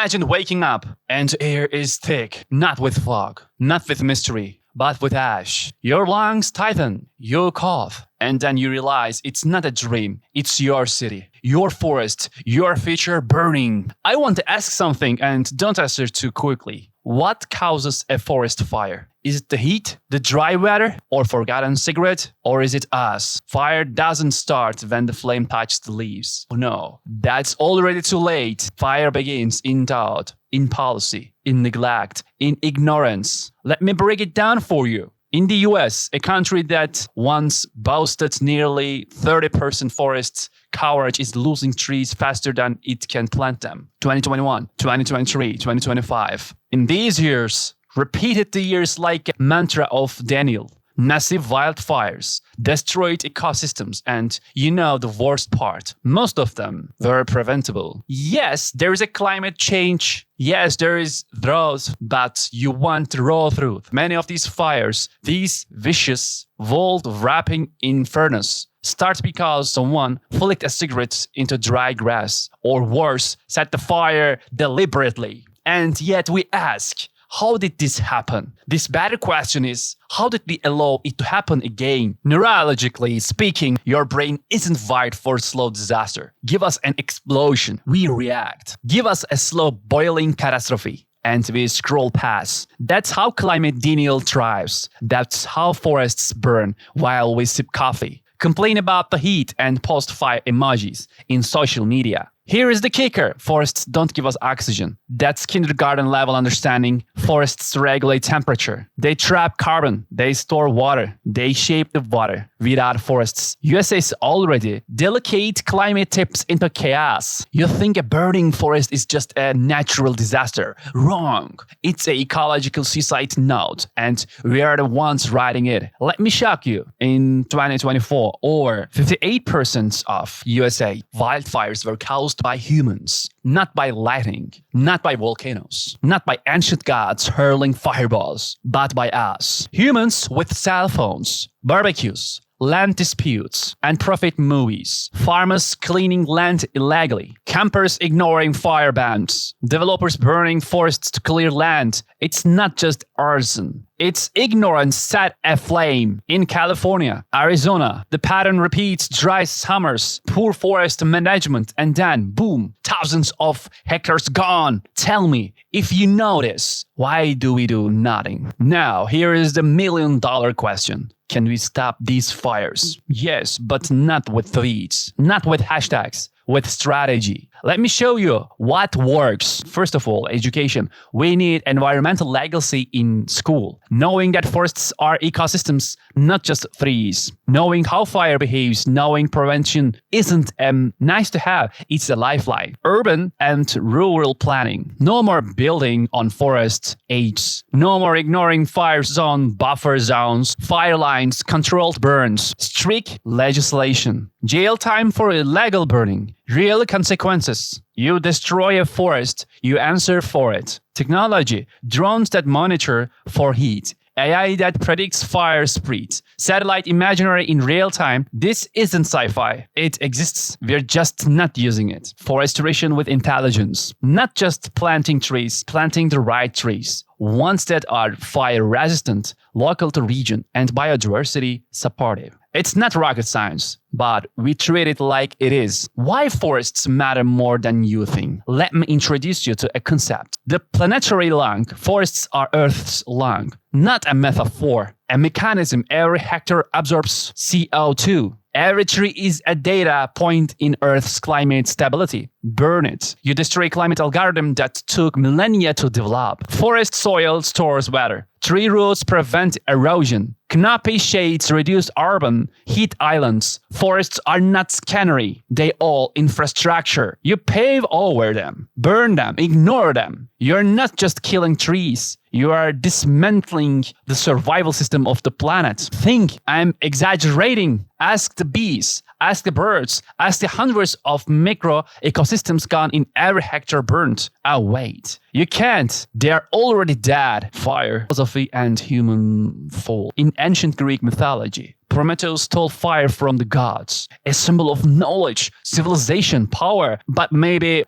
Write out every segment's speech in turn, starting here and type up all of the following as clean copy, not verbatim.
Imagine waking up and air is thick, not with fog, not with mystery, but with ash. Your lungs tighten, you cough, and then you realize it's not a dream, it's your city, your forest, your future burning. I want to ask something and don't answer too quickly. What causes a forest fire? Is it the heat, the dry weather, or forgotten cigarette? Or is it us? Fire doesn't start when the flame touches the leaves. Oh no, that's already too late. Fire begins in doubt, in policy, in neglect, in ignorance. Let me break it down for you. In the US, a country that once boasted nearly 30% forest coverage is losing trees faster than it can plant them. 2021, 2023, 2025. In these years, repeated the years like a mantra of Daniel. Massive wildfires, destroyed ecosystems, and you know the worst part, most of them were preventable. Yes, there is a climate change. Yes, there is droughts, but you want the raw truth. Many of these fires, these vicious, world-wrapping infernos, start because someone flicked a cigarette into dry grass, or worse, set the fire deliberately. And yet we ask, how did this happen? This better question is, how did we allow it to happen again? Neurologically speaking, your brain isn't wired for slow disaster. Give us an explosion, we react. Give us a slow boiling catastrophe, and we scroll past. That's how climate denial thrives. That's how forests burn while we sip coffee. Complain about the heat and post fire emojis in social media. Here is the kicker. Forests don't give us oxygen. That's kindergarten level understanding. Forests regulate temperature. They trap carbon. They store water. They shape the water. Without forests, USA's already delicate climate tips into chaos. You think a burning forest is just a natural disaster. Wrong. It's an ecological suicide note, and we are the ones writing it. Let me shock you. In 2024, over 58% of USA wildfires were caused by humans, not by lightning, not by volcanoes, not by ancient gods hurling fireballs, but by us. Humans with cell phones, barbecues, land disputes, and profit movies, farmers cleaning land illegally, campers ignoring fire bans, developers burning forests to clear land. It's not just arson. It's ignorance set aflame. In California, Arizona, the pattern repeats: dry summers, poor forest management, and then, boom, thousands of hectares gone. Tell me, if you notice, why do we do nothing? Now, here is the $1 million question. Can we stop these fires? Yes, but not with tweets, not with hashtags, with strategy. Let me show you what works. First of all, education. We need environmental legacy in school. Knowing that forests are ecosystems, not just trees. Knowing how fire behaves, knowing prevention isn't nice to have, it's a lifeline. Urban and rural planning. No more building on forest edges. No more ignoring fire zone, buffer zones, fire lines, controlled burns. Strict legislation. Jail time for illegal burning. Real consequences. You destroy a forest, you answer for it. Technology, drones that monitor for heat. AI that predicts fire spreads. Satellite imagery in real time. This isn't sci-fi. It exists. We're just not using it. Forestation with intelligence. Not just planting trees, planting the right trees. Ones that are fire resistant, local to region, and biodiversity supportive. It's not rocket science, but we treat it like it is. Why forests matter more than you think? Let me introduce you to a concept. The planetary lung. Forests are Earth's lung, not a metaphor. A mechanism. Every hectare absorbs CO2. Every tree is a data point in Earth's climate stability. Burn it. You destroy climate algorithm that took millennia to develop. Forest soil stores water. Tree roots prevent erosion. Canopy shades reduce urban heat islands. Forests are not cannery. They all infrastructure. You pave over them, burn them, ignore them. You're not just killing trees. You are dismantling the survival system of the planet. Think I'm exaggerating. Ask the bees, ask the birds, ask the hundreds of micro ecosystems gone in every hectare burnt. Oh, wait. You can't. They're already dead. Fire, philosophy, and human fall. In ancient Greek mythology, Prometheus stole fire from the gods, a symbol of knowledge, civilization, power. But maybe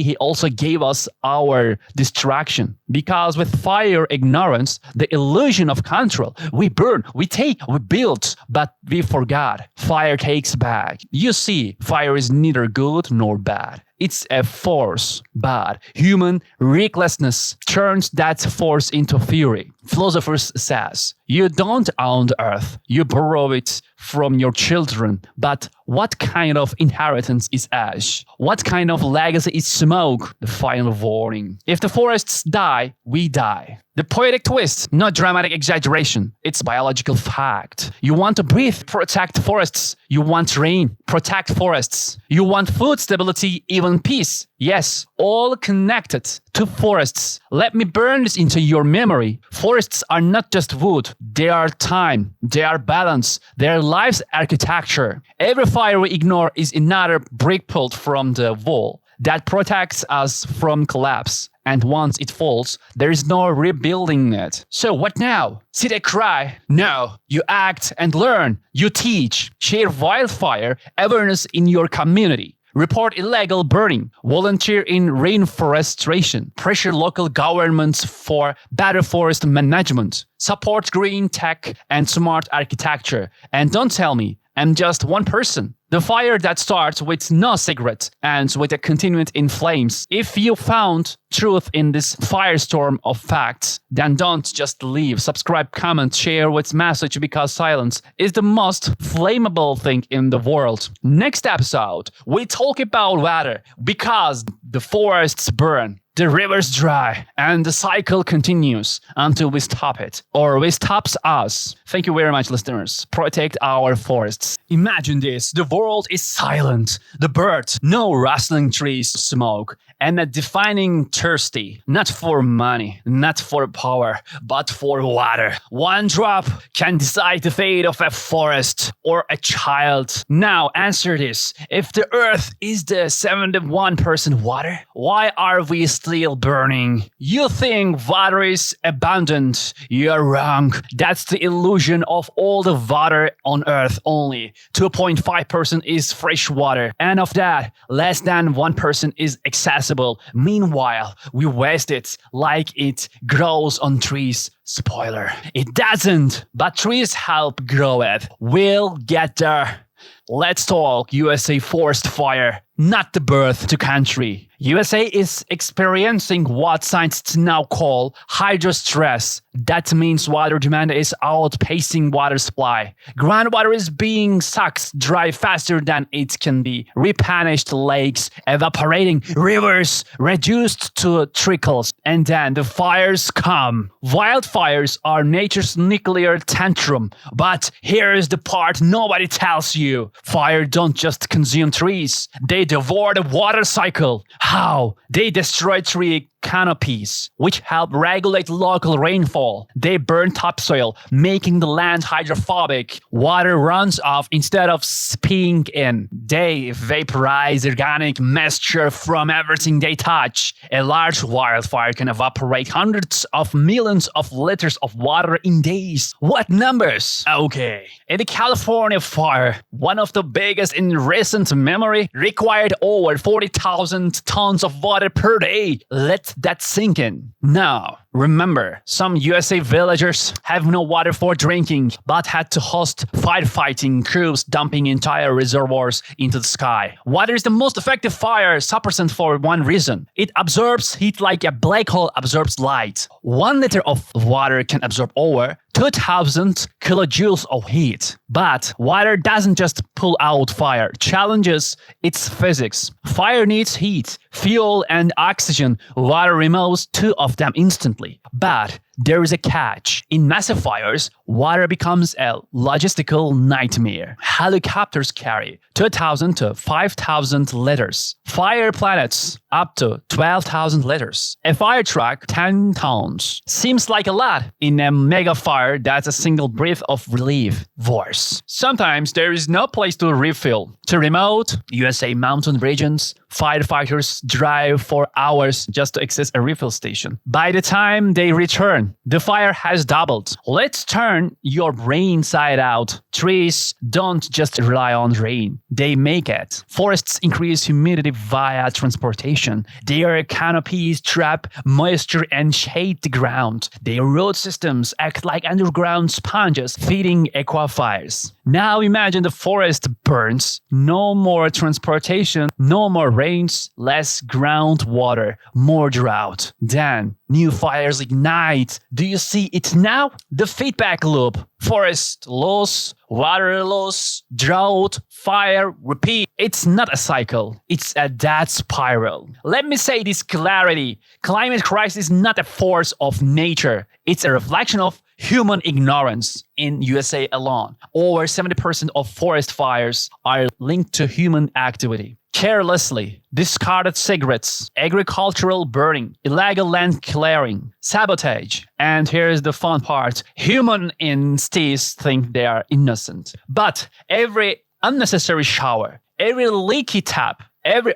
he also gave us our distraction. Because with fire ignorance, the illusion of control, we burn, we take, we build, but we forgot. Fire takes back. You see, fire is neither good nor bad. It's a force, but human recklessness turns that force into fury. Philosophers says, you don't own the earth, you borrow it from your children. But what kind of inheritance is ash? What kind of legacy is smoke? The final warning. If the forests die, we die. The poetic twist, not dramatic exaggeration. It's biological fact. You want to breathe, protect forests. You want rain, protect forests. You want food stability, even peace. Yes, all connected to forests. Let me burn this into your memory. Forests are not just wood. They are time. They are balance. They are life's architecture. Every fire we ignore is another brick pulled from the wall that protects us from collapse. And once it falls, there is no rebuilding it. So what now? Sit and cry? No. You act and learn. You teach. Share wildfire awareness in your community. Report illegal burning. Volunteer in rainforestation. Pressure local governments for better forest management. Support green tech and smart architecture. And don't tell me I'm just one person. The fire that starts with no cigarette ends with a continued in flames. If you found truth in this firestorm of facts, then don't just leave. Subscribe, comment, share with message, because silence is the most flammable thing in the world. Next episode, we talk about water because the forests burn. The rivers dry, and the cycle continues until we stop it, or it stops us. Thank you very much, listeners. Protect our forests. Imagine this. The world is silent. The birds, no rustling trees, smoke, and a defining thirsty, not for money, not for power, but for water. One drop can decide the fate of a forest or a child. Now answer this. If the earth is the 71% water, why are we still burning? You think water is abundant. You're wrong. That's the illusion of all the water on earth only. 2.5% is fresh water, and of that, less than 1% is accessible. Meanwhile, we waste it like it grows on trees. Spoiler, it doesn't, but trees help grow it. We'll get there. Let's talk USA forest fire, not the birth to country. USA is experiencing what scientists now call hydrostress. That means water demand is outpacing water supply. Groundwater is being sucked dry faster than it can be replenished. Lakes evaporating, rivers reduced to trickles, and then the fires come. Wildfires are nature's nuclear tantrum, but here's the part nobody tells you. Fire don't just consume trees, they devour the water cycle. How? They destroy tree canopies, which help regulate local rainfall. They burn topsoil, making the land hydrophobic. Water runs off instead of spilling in. They vaporize organic moisture from everything they touch. A large wildfire can evaporate hundreds of millions of liters of water in days. What numbers? Okay. In the California fire, one of the biggest in recent memory, required over 40,000 tons of water per day. Let that sink in. Now, remember, some USA villagers have no water for drinking, but had to host firefighting crews dumping entire reservoirs into the sky. Water is the most effective fire suppressant for one reason. It absorbs heat like a black hole absorbs light. 1 liter of water can absorb over 2,000 kilojoules of heat. But water doesn't just pull out fire, challenges its physics. Fire needs heat, fuel, and oxygen. Water removes 2 of them instantly. But there is a catch. In massive fires, water becomes a logistical nightmare. Helicopters carry 2,000 to 5,000 liters. Fire planets up to 12,000 liters. A fire truck, 10 tons. Seems like a lot. In a megafire, that's a single breath of relief. Worse. Sometimes there is no place to refill. To remote USA mountain regions, Firefighters drive for hours just to access a refill station. By the time they return, the fire has doubled. Let's turn your brain side out. Trees don't just rely on rain. They make it. Forests increase humidity via transportation. Their canopies trap moisture and shade the ground. Their root systems act like underground sponges feeding aquifers. Now imagine the forest burns. No more transportation, no more rains, less groundwater, more drought. Then new fires ignite. Do you see it now? The feedback loop. Forest loss, water loss, drought, fire, repeat. It's not a cycle. It's a death spiral. Let me say this clarity. Climate crisis is not a force of nature. It's a reflection of human ignorance. In USA alone, over 70% of forest fires are linked to human activity. Carelessly discarded cigarettes, agricultural burning, illegal land clearing, sabotage. And here's the fun part. Human instincts think they are innocent. But every unnecessary shower, every leaky tap, every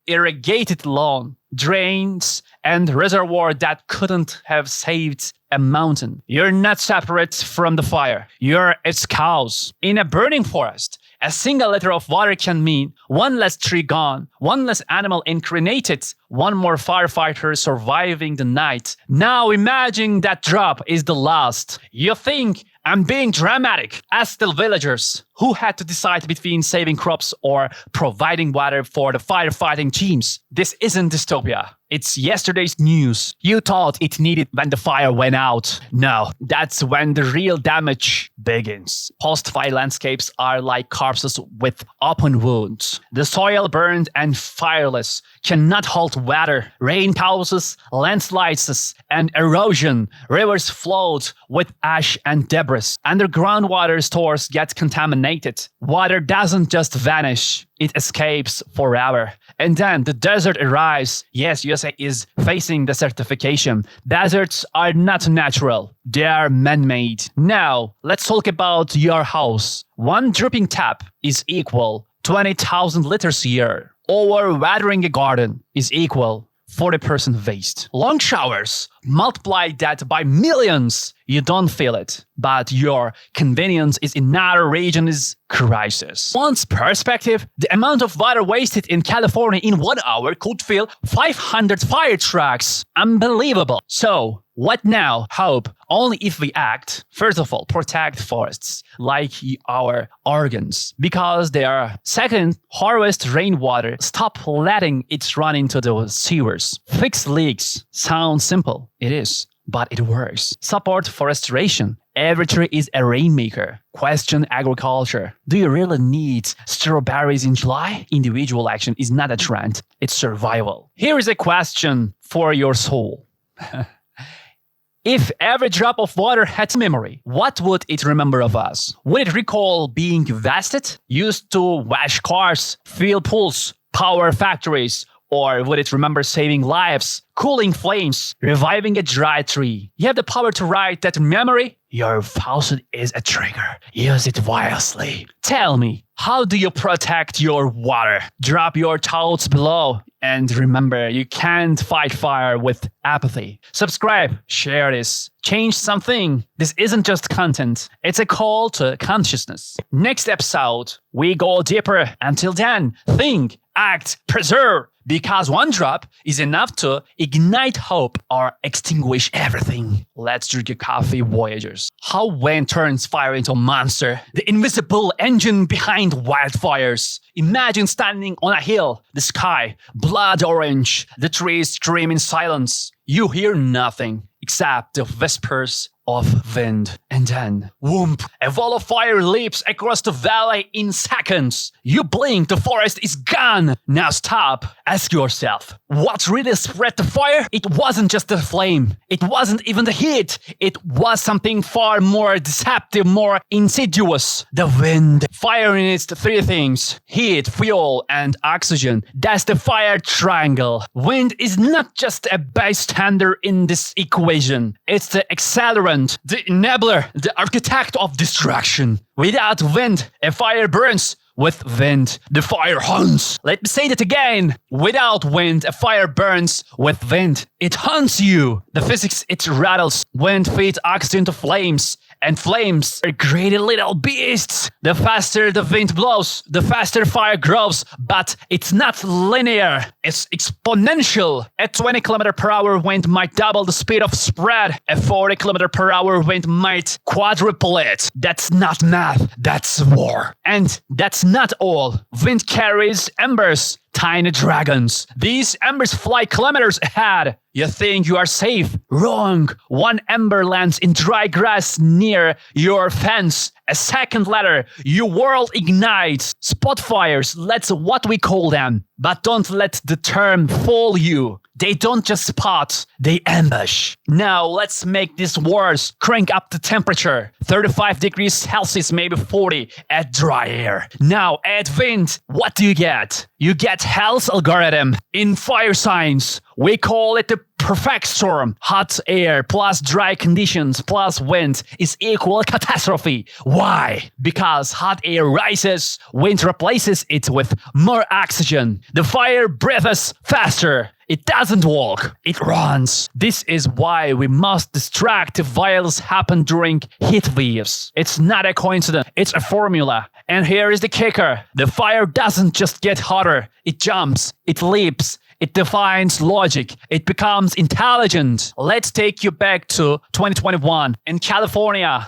irrigated lawn, drains, and reservoir that couldn't have saved a mountain. You're not separate from the fire. You're its cause. In a burning forest, a single liter of water can mean one less tree gone, one less animal incarnated, one more firefighter surviving the night. Now imagine that drop is the last. You think I'm being dramatic. Ask the villagers who had to decide between saving crops or providing water for the firefighting teams. This isn't dystopia. It's yesterday's news. You thought it needed when the fire went out. No, that's when the real damage begins. Post-fire landscapes are like corpses with open wounds. The soil burned and fireless cannot hold water. Rain causes landslides and erosion. Rivers float with ash and debris. Underground water stores get contaminated. Water doesn't just vanish. It escapes forever. And then the desert arrives. Yes, USA is facing desertification. Deserts are not natural. They are man-made. Now, let's talk about your house. One dripping tap is equal 20,000 liters a year. Overwatering a garden is equal 40% waste. Long showers, multiply that by millions. You don't feel it, but your convenience is in another region is crisis. Once perspective, the amount of water wasted in California in 1 hour could fill 500 fire trucks. Unbelievable. So, what now? Hope. Only if we act. First of all, protect forests like our organs because they are. Second, harvest rainwater. Stop letting it run into the sewers. Fix leaks. Sounds simple. It is. But it works. Support forestation. Every tree is a rainmaker. Question agriculture. Do you really need strawberries in July? Individual action is not a trend. It's survival. Here is a question for your soul. If every drop of water had memory, what would it remember of us? Would it recall being vested, used to wash cars, fill pools, power factories, or would it remember saving lives, cooling flames, reviving a dry tree? You have the power to write that memory. Your faucet is a trigger. Use it wisely. Tell me, how do you protect your water? Drop your thoughts below. And remember, you can't fight fire with apathy. Subscribe, share this, change something. This isn't just content. It's a call to consciousness. Next episode, we go deeper. Until then, think, act, preserve. Because one drop is enough to ignite hope or extinguish everything. Let's drink a coffee, Voyagers. How wind turns fire into a monster. The invisible engine behind wildfires. Imagine standing on a hill, the sky, blood orange, the trees scream in silence. You hear nothing except the whispers of wind. And then, whoomp, a wall of fire leaps across the valley in seconds. You blink, the forest is gone. Now stop. Ask yourself, what really spread the fire? It wasn't just the flame. It wasn't even the heat. It was something far more deceptive, more insidious. The wind. Fire needs three things: heat, fuel, and oxygen. That's the fire triangle. Wind is not just a bystander in this equation. It's the accelerant, the enabler, the architect of destruction. Without wind, a fire burns. With wind, the fire hunts. Let me say that again. Without wind, a fire burns. With wind, it hunts you. The physics, it rattles. Wind feeds oxygen to flames. And flames are greedy little beasts. The faster the wind blows, the faster fire grows. But it's not linear. It's exponential. A 20 km per hour wind might double the speed of spread. A 40 km per hour wind might quadruple it. That's not math. That's war. And that's not all. Wind carries embers. Tiny dragons. These embers fly kilometers ahead. You think you are safe? Wrong. One ember lands in dry grass near your fence. A second later, your world ignites. Spot fires, that's what we call them. But don't let the term fool you. They don't just spot, they ambush. Now let's make this worse. Crank up the temperature. 35 degrees Celsius, maybe 40 at dry air. Now add wind. What do you get? You get Hell's algorithm. In fire science, we call it the perfect storm. Hot air plus dry conditions plus wind is equal catastrophe. Why? Because hot air rises, wind replaces it with more oxygen. The fire breathes faster. It doesn't walk, it runs. This is why we must destructive violence happen during heat waves. It's not a coincidence, it's a formula. And here is the kicker. The fire doesn't just get hotter, it jumps, it leaps. It defines logic. It becomes intelligent. Let's take you back to 2021 in California,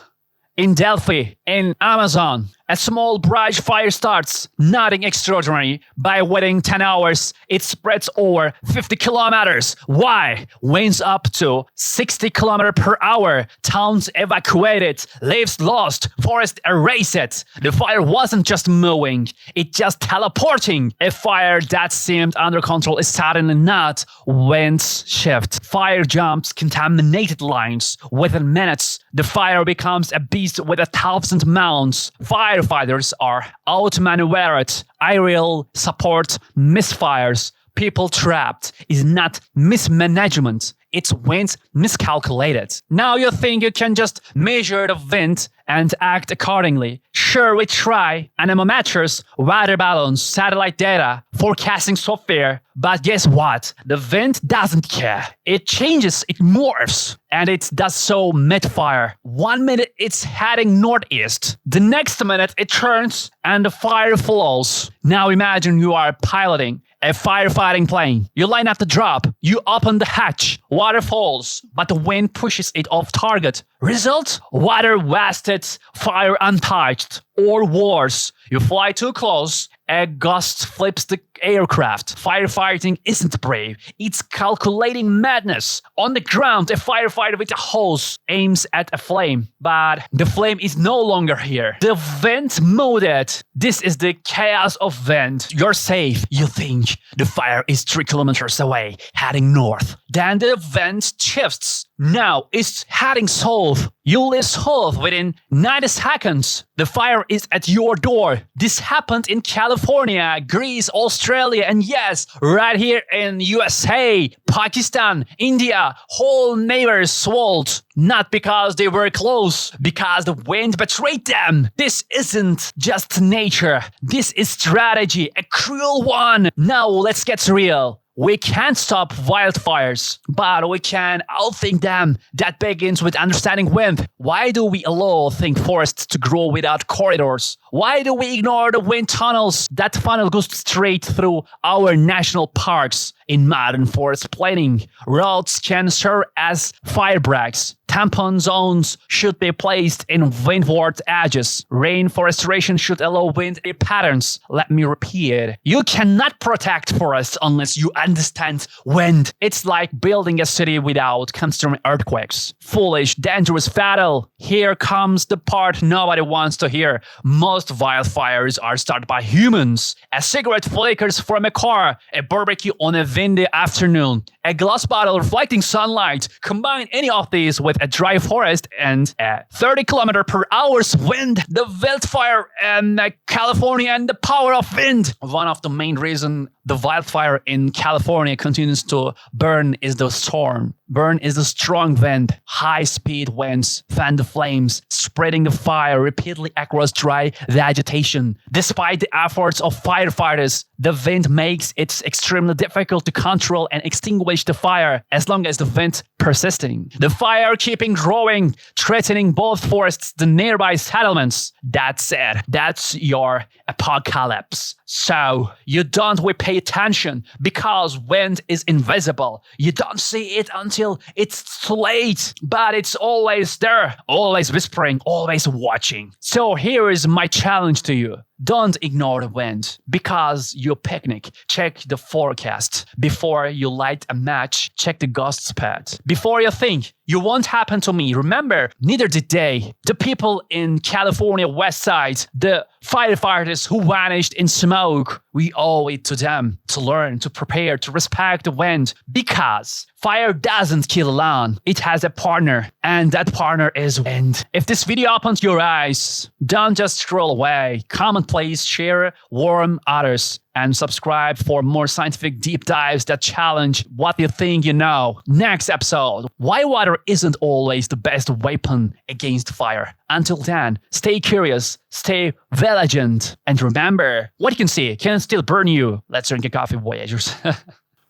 in Delphi, in Amazon. A small brush fire starts, nothing extraordinary. By waiting 10 hours, it spreads over 50 kilometers. Why? Winds up to 60 kilometers per hour. Towns evacuated, lives lost, forest erased. The fire wasn't just moving, it just teleporting. A fire that seemed under control is suddenly not. Winds shift, fire jumps, contaminated lines. Within minutes, the fire becomes a beast with 1,000 mounts. Firefighters are outmaneuvered. Aerial support misfires. People trapped is not mismanagement. It's wind miscalculated. Now you think you can just measure the wind and act accordingly. Sure, we try. Anemometers, weather balloons, satellite data, forecasting software. But guess what? The wind doesn't care. It changes, it morphs. And it does so mid-fire. 1 minute it's heading northeast. The next minute it turns and the fire flows. Now imagine you are piloting a firefighting plane. You line up the drop. You open the hatch. Water falls, but the wind pushes it off target. Result? Water wasted, fire untouched. Or worse, you fly too close, a gust flips the aircraft. Firefighting isn't brave, it's calculating madness. On the ground, a firefighter with a hose aims at a flame, but the flame is no longer here. The wind moved it. This is the chaos of wind. You're safe. You think the fire is 3 kilometers away, heading north. Then the wind shifts. Now it's heading south. You leave south within 90 seconds. The fire is at your door. This happened in California, Greece, Australia, and yes, right here in USA, Pakistan, India. Whole neighbors swallowed. Not because they were close, because the wind betrayed them. This isn't just nature. This is strategy, a cruel one. Now let's get real. We can't stop wildfires, but we can outthink them. That begins with understanding wind. Why do we allow forests to grow without corridors? Why do we ignore the wind tunnels? That funnel goes straight through our national parks. In modern forest planning, roads can serve as fire breaks. Tampon zones should be placed in windward edges. Rainforestation should allow wind patterns. Let me repeat. You cannot protect forests unless you understand wind. It's like building a city without considering earthquakes. Foolish, dangerous, fatal. Here comes the part nobody wants to hear. Most wildfires are started by humans. A cigarette flickers from a car. A barbecue on a windy afternoon. a glass bottle reflecting sunlight. Combine any of these with a dry forest and a 30 kilometer per hour's wind, the wildfire in California and the power of wind. One of the main reasons the wildfire in California continues to burn is the storm. Burn is the strong wind. High-speed winds fan the flames, spreading the fire repeatedly across dry vegetation. Despite the efforts of firefighters, the wind makes it extremely difficult to control and extinguish the fire as long as the wind persisting. The fire keeping growing, threatening both forests, the nearby settlements. That's it. That's your apocalypse. So you don't pay attention because wind is invisible. You don't see it until it's too late, but it's always there, always whispering, always watching. So here is my challenge to you. Don't ignore the wind because you picnic. Check the forecast. Before you light a match, check the ghost pad. Before you think, you won't happen to me. Remember, neither did they. The people in California West Side, the firefighters who vanished in smoke, we owe it to them to learn, to prepare, to respect the wind because fire doesn't kill alone. It has a partner, and that partner is wind. If this video opens your eyes, don't just scroll away. Comment, please, share, warn others, and subscribe for more scientific deep dives that challenge what you think you know. Next episode, why water isn't always the best weapon against fire. Until then, stay curious, stay vigilant, and remember, what you can see can still burn you. Let's drink a coffee, Voyagers.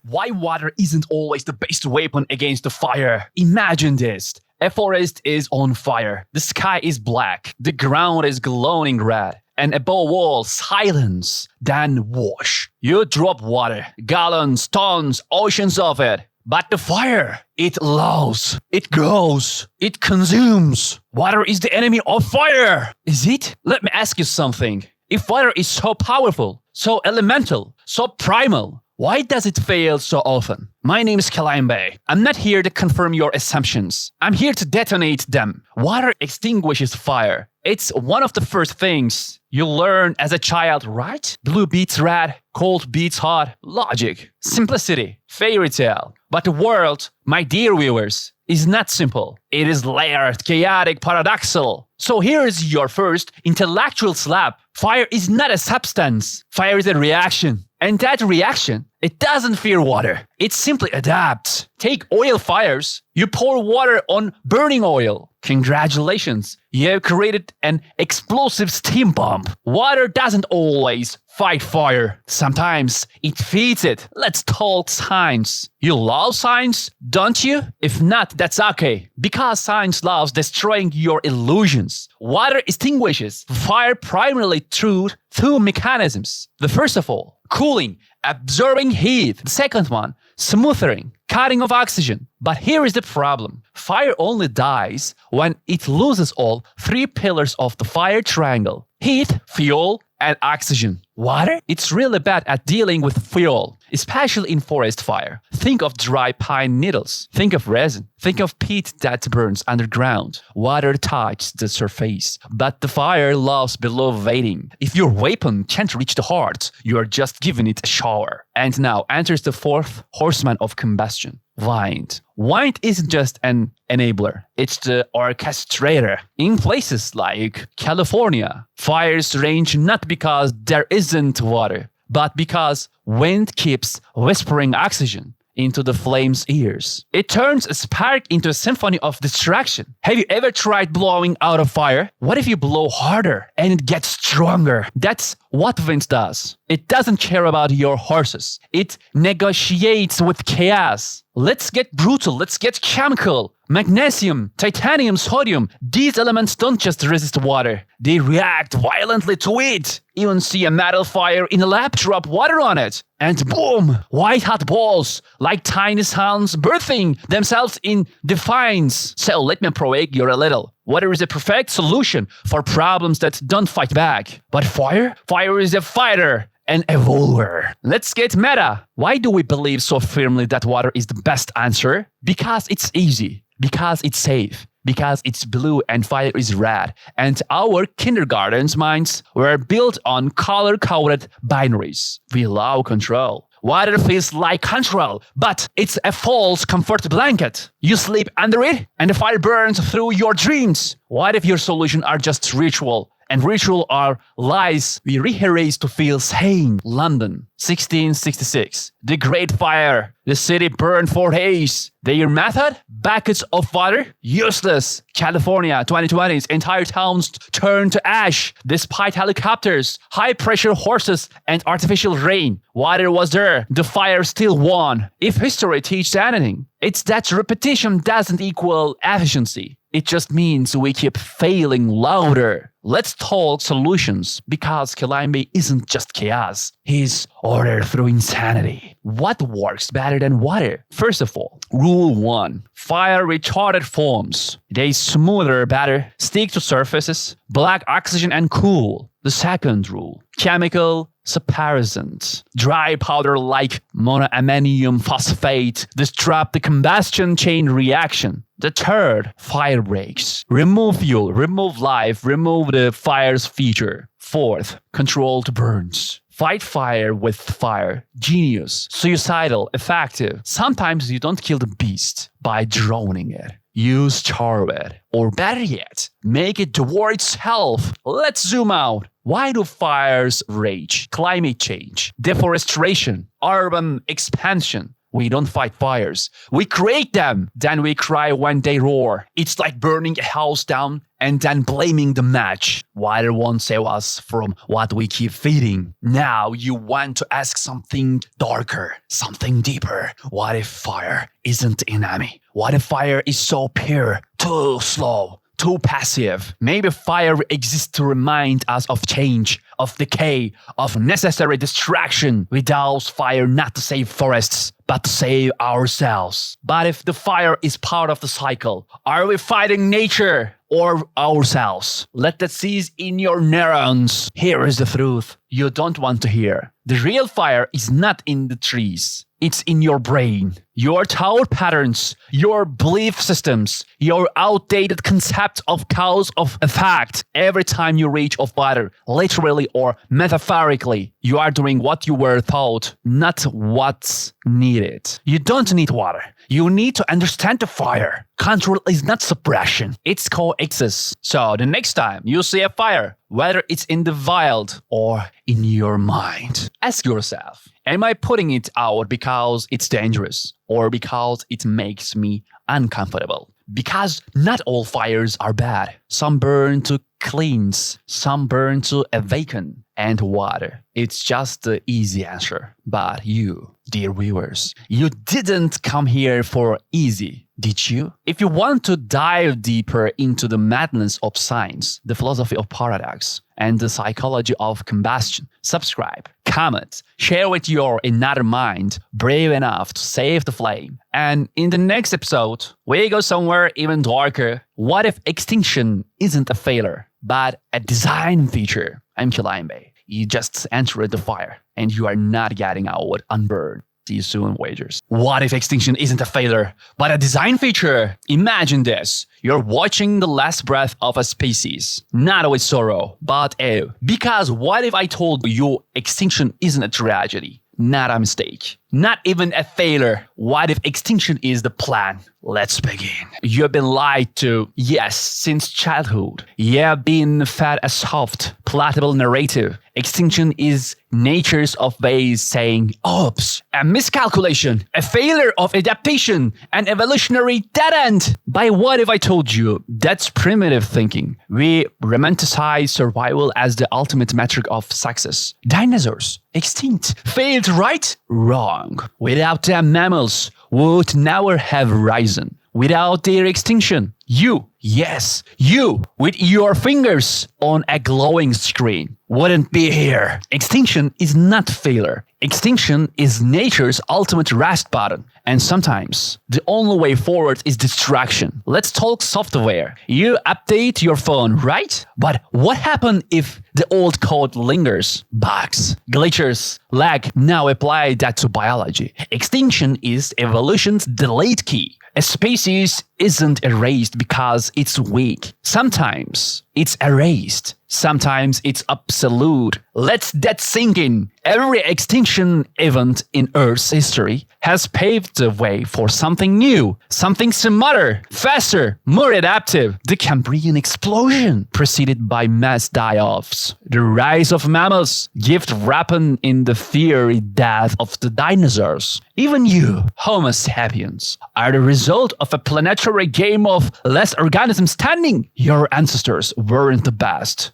Why water isn't always the best weapon against the fire. Imagine this. A forest is on fire. The sky is black. The ground is glowing red. And above all, silence. Then whoosh. You drop water. Gallons, tons, oceans of it. But the fire, it lows, it grows, it consumes. Water is the enemy of fire. Is it? Let me ask you something. If water is so powerful, so elemental, so primal, why does it fail so often? My name is Kealion Bay. I'm not here to confirm your assumptions. I'm here to detonate them. Water extinguishes fire. It's one of the first things you learn as a child, right? Blue beats red, cold beats hot. Logic, simplicity, fairy tale. But the world, my dear viewers, is not simple. It is layered, chaotic, paradoxical. So here is your first intellectual slap. Fire is not a substance. Fire is a reaction. And that reaction, it doesn't fear water. It simply adapts. Take oil fires. You pour water on burning oil. Congratulations. You have created an explosive steam bomb. Water doesn't always fight fire. Sometimes it feeds it. Let's talk science. You love science, don't you? If not, that's okay. Because science loves destroying your illusions. Water extinguishes fire primarily through two mechanisms. The first of all, cooling, absorbing heat. The second one, smoothing, cutting of oxygen. But here is the problem. Fire only dies when it loses all three pillars of the fire triangle. Heat, fuel, and oxygen. Water? It's really bad at dealing with fuel, especially in forest fire. Think of dry pine needles. Think of resin. Think of peat that burns underground. Water touches the surface, but the fire loves below waiting. If your weapon can't reach the heart, you are just giving it a shower. And now enters the fourth horseman of combustion. Wind. Wind isn't just an enabler, it's the orchestrator. In places like California, fires range not because there isn't water, but because wind keeps whispering oxygen into the flame's ears. It turns a spark into a symphony of destruction. Have you ever tried blowing out a fire? What if you blow harder and it gets stronger? That's what wind does. It doesn't care about your horses. It negotiates with chaos. Let's get brutal. Let's get chemical. Magnesium, titanium, sodium. These elements don't just resist water. They react violently to it. Even see a metal fire in a lab, drop water on it. And boom! White hot balls, like tiny suns birthing themselves in defiance. So let me provoke you a little. Water is a perfect solution for problems that don't fight back. But fire? Fire is a fighter. An evolver. Let's get meta. Why do we believe so firmly that water is the best answer? Because it's easy. Because it's safe. Because it's blue and fire is red. And our kindergarten's minds were built on color-coded binaries. We love control. Water feels like control, but it's a false comfort blanket. You sleep under it, and the fire burns through your dreams. What if your solution are just ritual? And ritual are lies we rehearse to feel sane. London, 1666. The Great Fire. The city burned for days. Their method? Buckets of water? Useless. California, 2020s. Entire towns turned to ash. Despite helicopters, high-pressure horses, and artificial rain, water was there. The fire still won. If history teaches anything, it's that repetition doesn't equal efficiency. It just means we keep failing louder. Let's talk solutions, because Kealion Bay isn't just chaos. He's order through insanity. What works better than water? First of all, rule 1. Fire retardant foams. They smoother better, stick to surfaces, block oxygen and cool. The second rule, chemical suppressants. Dry powder like monoammonium phosphate disrupt the combustion chain reaction. The third, fire breaks. Remove fuel, remove life, remove the fire's feature. Fourth, controlled burns. Fight fire with fire. Genius, suicidal, effective. Sometimes you don't kill the beast by drowning it. You starve it. Or better yet, make it devour itself. Let's zoom out. Why do fires rage? Climate change, deforestation, urban expansion. We don't fight fires. We create them. Then we cry when they roar. It's like burning a house down and then blaming the match. Water won't save us from what we keep feeding. Now you want to ask something darker, something deeper. What if fire isn't the enemy? What if fire is so pure, too slow, too passive? Maybe fire exists to remind us of change, of decay, of necessary distraction. Without fire, not to save forests, but to save ourselves. But if the fire is part of the cycle, are we fighting nature or ourselves? Let that seize in your neurons. Here is the truth you don't want to hear. The real fire is not in the trees. It's in your brain, your thought patterns, your belief systems, your outdated concept of cause of effect. Every time you reach of water, literally or metaphorically, you are doing what you were taught, not what's needed. You don't need water. You need to understand the fire. Control is not suppression. It's coexistence. So the next time you see a fire, whether it's in the wild or in your mind, ask yourself, am I putting it out because it's dangerous or because it makes me uncomfortable? Because not all fires are bad. Some burn to cleanse, some burn to awaken, and water. It's just the easy answer. But you, dear viewers, you didn't come here for easy, did you? If you want to dive deeper into the madness of science, the philosophy of paradox, and the psychology of combustion, subscribe, comment, share with your another mind brave enough to save the flame. And in the next episode, we go somewhere even darker. What if extinction isn't a failure, but a design feature? I'm Kealion Bay. You just entered the fire, and you are not getting out unburned. See you soon, Wagers. What if extinction isn't a failure, but a design feature? Imagine this. You're watching the last breath of a species. Not with sorrow, but awe. Because what if I told you extinction isn't a tragedy? Not a mistake. Not even a failure. What if extinction is the plan? Let's begin. You've been lied to, yes, since childhood. You've been fed a soft, palatable narrative. Extinction is nature's of ways saying, oops, a miscalculation, a failure of adaptation, an evolutionary dead end. By what if I told you? That's primitive thinking. We romanticize survival as the ultimate metric of success. Dinosaurs, extinct, failed, right? Wrong. Without them, mammals would never have risen. Without their extinction, you, yes, you, with your fingers on a glowing screen, wouldn't be here. Extinction is not failure. Extinction is nature's ultimate rest button. And sometimes, the only way forward is distraction. Let's talk software. You update your phone, right? But what happens if the old code lingers? Bugs, glitches, lag. Now apply that to biology. Extinction is evolution's delayed key. A species isn't erased because it's weak. Sometimes it's erased. Sometimes it's absolute. Let that sink in. Every extinction event in Earth's history has paved the way for something new, something smarter, faster, more adaptive. The Cambrian explosion, preceded by mass die-offs. The rise of mammals, gift wrapped in the fiery death of the dinosaurs. Even you, Homo sapiens, are the result of a planetary game of less organisms standing. Your ancestors weren't the best.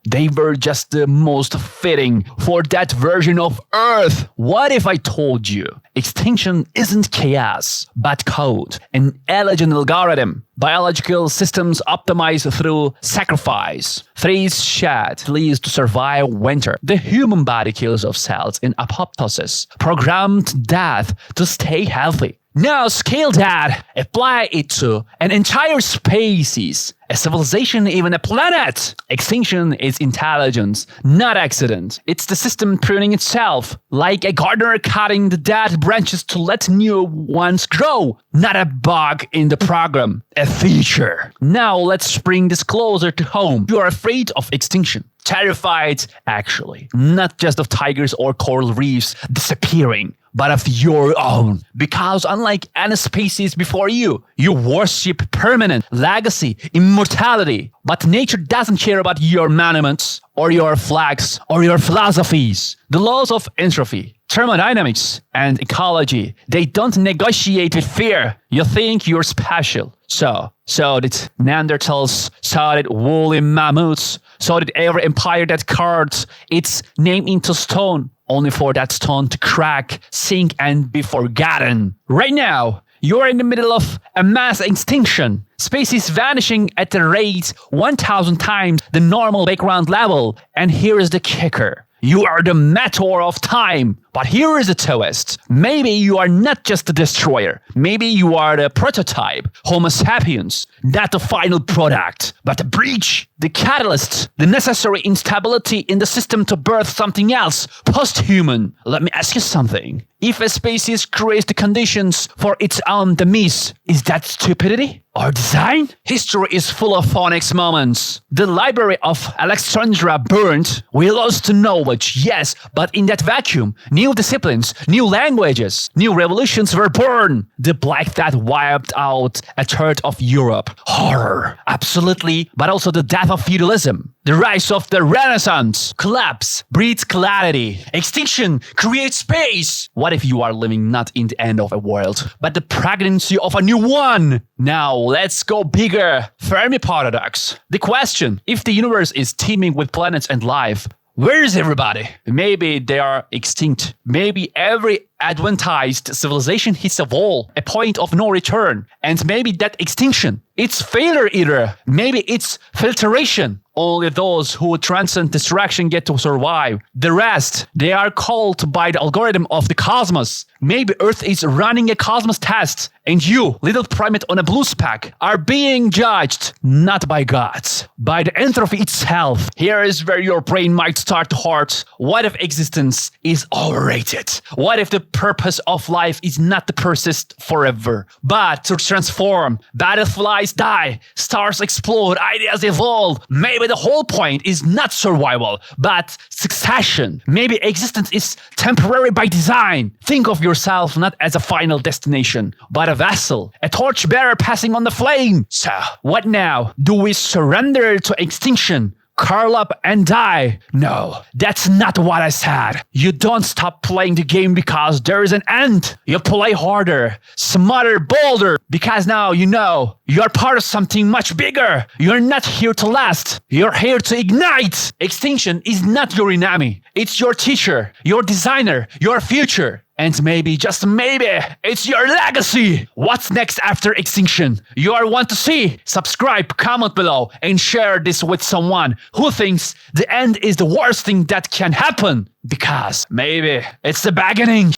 They were just the most fitting for that version of Earth. What if I told you extinction isn't chaos, but code, an elegant algorithm, biological systems optimized through sacrifice, trees shed leaves to survive winter, the human body kills of cells in apoptosis, programmed death to stay healthy. Now scale that, apply it to an entire species, a civilization, even a planet. Extinction is intelligence, not accident. It's the system pruning itself, like a gardener cutting the dead branches to let new ones grow. Not a bug in the program, a feature. Now let's bring this closer to home. You are afraid of extinction. Terrified, actually, not just of tigers or coral reefs disappearing, but of your own. Because unlike any species before you worship permanent legacy, immortality. But nature doesn't care about your monuments, or your flags, or your philosophies. The laws of entropy, thermodynamics, and ecology, they don't negotiate with fear. You think you're special. So did Neanderthals, so did woolly mammoths, so did every empire that carved its name into stone, only for that stone to crack, sink, and be forgotten. Right now, you're in the middle of a mass extinction. Species vanishing at the rate 1,000 times the normal background level. And here is the kicker. You are the meteor of time. But here is a twist. Maybe you are not just the destroyer. Maybe you are the prototype, Homo sapiens, not the final product, but the breach, the catalyst, the necessary instability in the system to birth something else, post-human. Let me ask you something. If a species creates the conditions for its own demise, is that stupidity or design? History is full of phonics moments. The library of Alexandria burned. We lost knowledge, yes, but in that vacuum, new disciplines, new languages, new revolutions were born. The Black Death wiped out a third of Europe. Horror, absolutely, but also the death of feudalism. The rise of the Renaissance. Collapse breeds clarity. Extinction creates space. What if you are living not in the end of a world, but the pregnancy of a new one? Now let's go bigger. Fermi paradox. The question, if the universe is teeming with planets and life, where is everybody? Maybe they are extinct. Maybe every adventized civilization hits a wall, a point of no return. And maybe that extinction, it's failure either. Maybe it's filtration. Only those who transcend distraction get to survive. The rest, they are called by the algorithm of the cosmos. Maybe Earth is running a cosmos test, and you, little primate on a blue speck, are being judged not by gods, by the entropy itself. Here is where your brain might start to hurt. What if existence is overrated? What if the purpose of life is not to persist forever, but to transform? Butterflies die, stars explode, ideas evolve. Maybe the whole point is not survival, but succession. Maybe existence is temporary by design. Think of yourself not as a final destination, but a vessel, a torchbearer passing on the flame. So, what now? Do we surrender to extinction? Curl up and die? No, that's not what I said. You don't stop playing the game because there is an end. You play harder, smarter, bolder, because now you know you're part of something much bigger. You're not here to last. You're here to ignite. Extinction is not your enemy. It's your teacher, your designer, your future. And maybe, just maybe, it's your legacy. What's next after extinction? You are want to see? Subscribe, comment below, and share this with someone who thinks the end is the worst thing that can happen. Because maybe it's the beginning.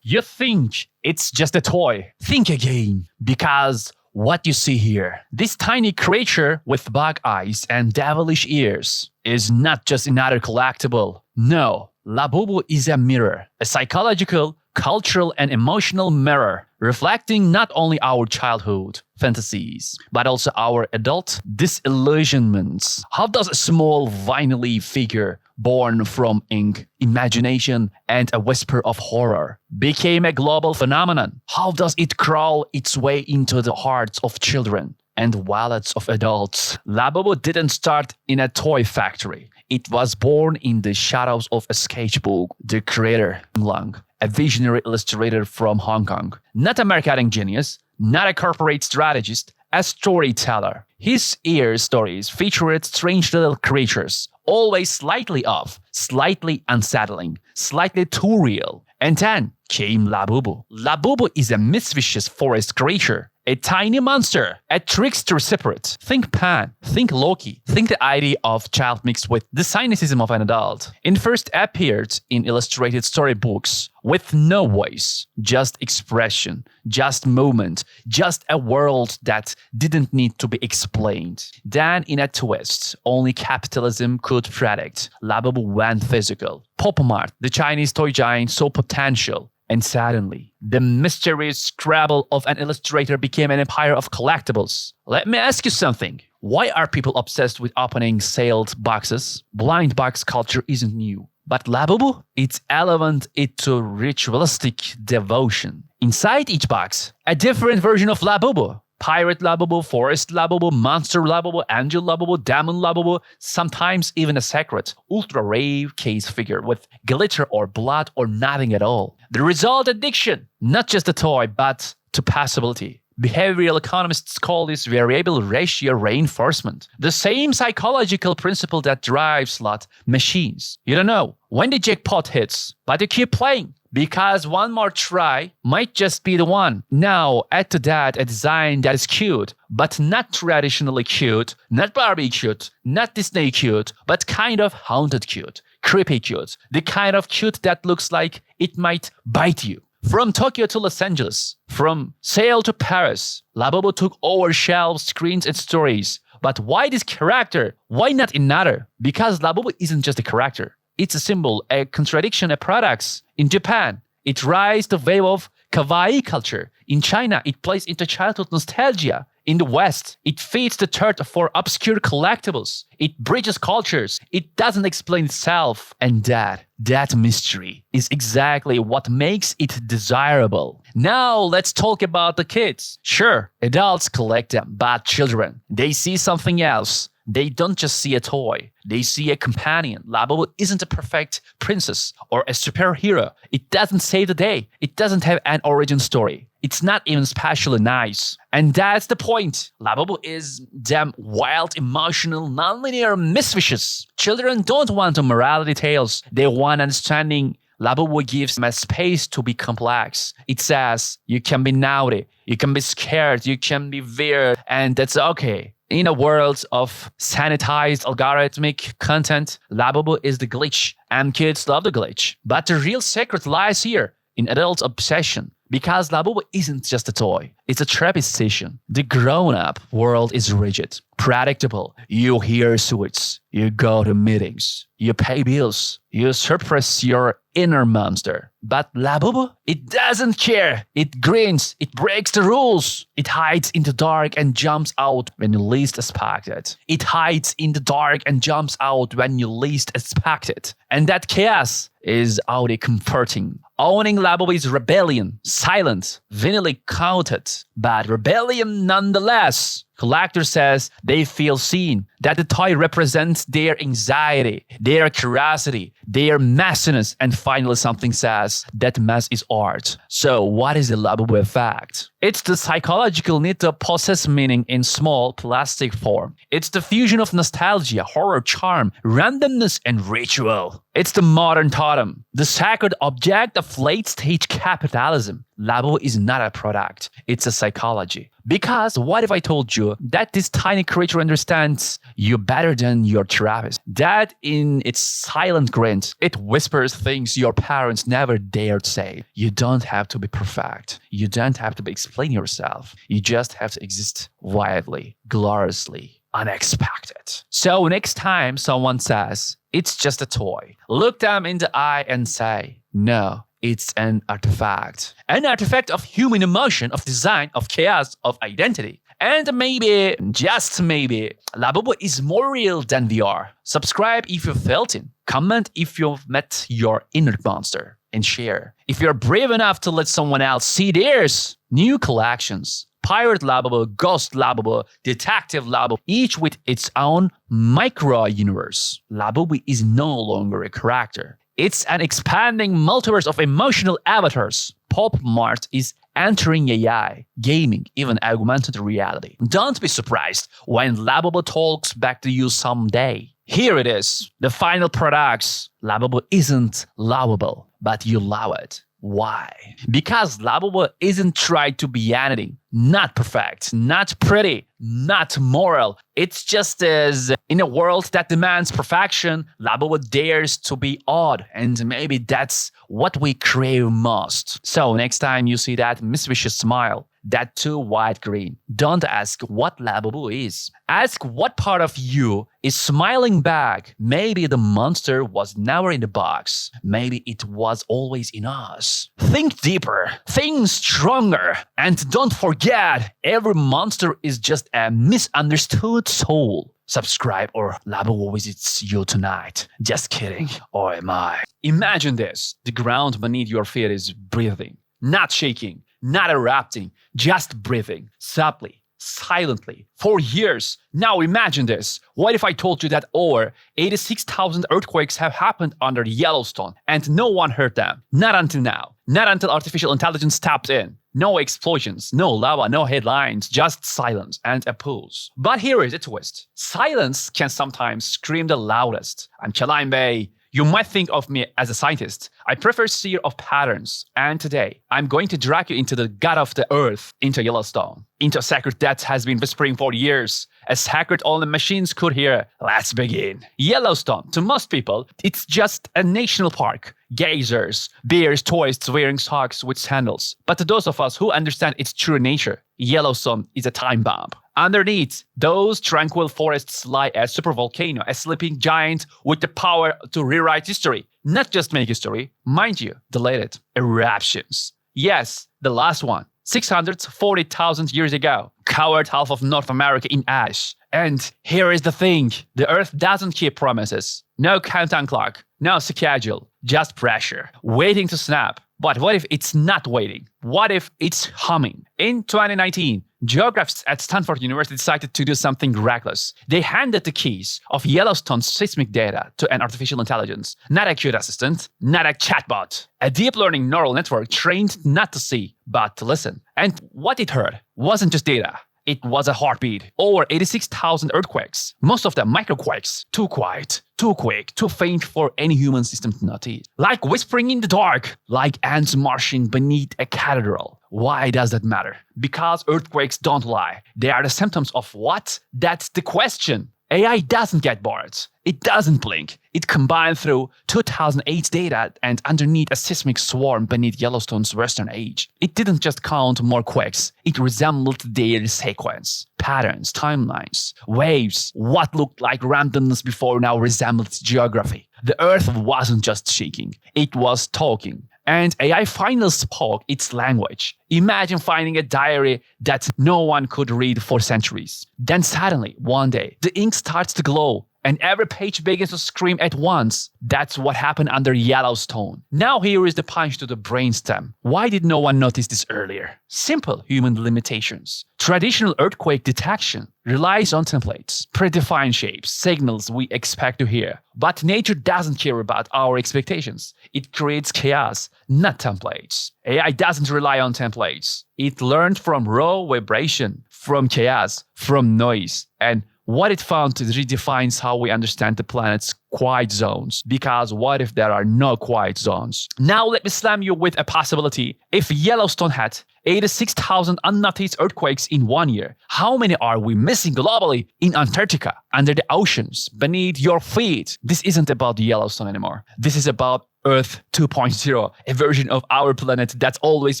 You think it's just a toy. Think again. Because what you see here, this tiny creature with bug eyes and devilish ears, is not just another collectible. No. Labubu is a mirror, a psychological, cultural, and emotional mirror. reflecting not only our childhood fantasies, but also our adult disillusionments. How does a small vinyl figure born from ink, imagination, and a whisper of horror became a global phenomenon? How does it crawl its way into the hearts of children and wallets of adults? Labubu didn't start in a toy factory. It was born in the shadows of a sketchbook. The creator, Lang, a visionary illustrator from Hong Kong, not a marketing genius, not a corporate strategist, a storyteller. His ear stories featured strange little creatures, always slightly off, slightly unsettling, slightly too real. And then came Labubu. Labubu is a mischievous forest creature, a tiny monster, a trickster separate. Think Pan, think Loki, think the idea of child mixed with the cynicism of an adult. It first appeared in illustrated storybooks with no voice, just expression, just movement, just a world that didn't need to be explained. Then in a twist, only capitalism could predict. Labubu went physical. Pop Mart, the Chinese toy giant, saw potential. And suddenly, the mysterious Scrabble of an illustrator became an empire of collectibles. Let me ask you something. Why are people obsessed with opening sealed boxes? Blind box culture isn't new. But Labubu? It's elevated into ritualistic devotion. Inside each box, a different version of Labubu. Pirate Labubu, Forest Labubu, Monster Labubu, Angel Labubu, Demon Labubu, sometimes even a sacred, ultra-rare case figure with glitter or blood or nothing at all. The result, addiction, not just a toy, but to passability. Behavioral economists call this variable ratio reinforcement, the same psychological principle that drives slot machines. You don't know when the jackpot hits, but you keep playing. Because one more try might just be the one. Now, add to that a design that is cute, but not traditionally cute, not Barbie cute, not Disney cute, but kind of haunted cute, creepy cute, the kind of cute that looks like it might bite you. From Tokyo to Los Angeles, from Seoul to Paris, Labubu took over shelves, screens, and stories. But why this character? Why not another? Because Labubu isn't just a character. It's a symbol, a contradiction, a product. In Japan, it rides the wave of kawaii culture. In China, it plays into childhood nostalgia. In the West, it feeds the thirst for obscure collectibles. It bridges cultures. It doesn't explain itself. And that mystery is exactly what makes it desirable. Now, let's talk about the kids. Sure, adults collect them, but children, they see something else. They don't just see a toy. They see a companion. Labubu isn't a perfect princess or a superhero. It doesn't save the day. It doesn't have an origin story. It's not even especially nice. And that's the point. Labubu is damn wild, emotional, nonlinear, mischievous. Children don't want morality tales. They want understanding. Labubu gives them a space to be complex. It says, you can be naughty, you can be scared, you can be weird, and that's okay. In a world of sanitized algorithmic content, Labubu is the glitch, and kids love the glitch. But the real secret lies here, in adult obsession. Because Labubu isn't just a toy, it's a therapy session. The grown-up world is rigid, predictable. You hear suits, you go to meetings, you pay bills, you suppress your inner monster. But Labubu, it doesn't care. It grins, it breaks the rules. It hides in the dark and jumps out when you least expect it. It hides in the dark and jumps out when you least expect it. And that chaos is oddly comforting. Owning Labubu is rebellion, silent, vanilla counted, but rebellion nonetheless. Collector says they feel seen, that the toy represents their anxiety, their curiosity, their messiness, and finally something says that mess is art. So what is the Labubu effect? It's the psychological need to possess meaning in small plastic form. It's the fusion of nostalgia, horror, charm, randomness, and ritual. It's the modern totem, the sacred object of late-stage capitalism. Labubu is not a product, it's a psychology. Because what if I told you that this tiny creature understands you better than your therapist? That in its silent grin, it whispers things your parents never dared say. You don't have to be perfect. You don't have to explain yourself. You just have to exist wildly, gloriously, unexpected. So next time someone says, it's just a toy, look them in the eye and say, no, It's an artifact. An artifact of human emotion, of design, of chaos, of identity. And maybe, just maybe, Labubu is more real than we are. Subscribe if you felt it. Comment if you've met your inner monster. And share if you're brave enough to let someone else see theirs. New collections. Pirate Labubu, Ghost Labubu, Detective Labubu, each with its own micro-universe. Labubu is no longer a character. It's an expanding multiverse of emotional avatars. Pop Mart is entering AI, gaming, even augmented reality. Don't be surprised when Labubu talks back to you someday. Here it is, the final products. Labubu isn't lovable, but you love it. Why? Because Labubu isn't tried to be anything. Not perfect, not pretty, not moral. It's just as in a world that demands perfection, Labubu dares to be odd, and maybe that's what we crave most. So next time you see that mischievous smile, that too white green, don't ask what Labubu is. Ask what part of you is smiling back. Maybe the monster was never in the box. Maybe it was always in us. Think deeper, think stronger, and don't forget, every monster is just a misunderstood soul. Subscribe or Labubu visits you tonight. Just kidding, or am I? Imagine this, the ground beneath your feet is breathing, not shaking, not erupting, just breathing, softly, silently, for years. Now imagine this. What if I told you that over 86,000 earthquakes have happened under Yellowstone and no one heard them? Not until now. Not until artificial intelligence tapped in. No explosions, no lava, no headlines, just silence and a pulse. But here is a twist. Silence can sometimes scream the loudest. I'm Kealion Bay. You might think of me as a scientist. I prefer seer of patterns. And today, I'm going to drag you into the god of the earth, into Yellowstone, into a secret that has been whispering for years, a secret only machines could hear. Let's begin. Yellowstone, to most people, it's just a national park. Geysers, bears, tourists wearing socks with sandals. But to those of us who understand its true nature, Yellowstone is a time bomb. Underneath, those tranquil forests lie a supervolcano, a sleeping giant with the power to rewrite history. Not just make history, mind you, the latest eruptions. Yes, the last one, 640,000 years ago, covered half of North America in ash. And here is the thing, the Earth doesn't keep promises. No countdown clock, no schedule, just pressure, waiting to snap. But what if it's not waiting? What if it's humming? In 2019, geographers at Stanford University decided to do something reckless. They handed the keys of Yellowstone's seismic data to an artificial intelligence, not a cute assistant, not a chatbot, a deep learning neural network trained not to see, but to listen. And what it heard wasn't just data. It was a heartbeat. Over 86,000 earthquakes, most of them microquakes. Too quiet, too quick, too faint for any human system to notice. Like whispering in the dark, like ants marching beneath a cathedral. Why does that matter? Because earthquakes don't lie. They are the symptoms of what? That's the question. AI doesn't get bored. It doesn't blink. It combined through 2008 data and underneath a seismic swarm beneath Yellowstone's western edge. It didn't just count more quakes. It resembled their sequence, patterns, timelines, waves. What looked like randomness before now resembled geography. The Earth wasn't just shaking. It was talking. And AI finally spoke its language. Imagine finding a diary that no one could read for centuries. Then suddenly, one day, the ink starts to glow and every page begins to scream at once. That's what happened under Yellowstone. Now here is the punch to the brainstem. Why did no one notice this earlier? Simple human limitations. Traditional earthquake detection relies on templates, predefined shapes, signals we expect to hear. But nature doesn't care about our expectations. It creates chaos, not templates. AI doesn't rely on templates. It learned from raw vibration, from chaos, from noise, and what it found redefines how we understand the planet's quiet zones. Because what if there are no quiet zones? Now let me slam you with a possibility. If Yellowstone had 86,000 unnoticed earthquakes in 1 year, how many are we missing globally in Antarctica, under the oceans, beneath your feet? This isn't about Yellowstone anymore. This is about Earth 2.0, a version of our planet that's always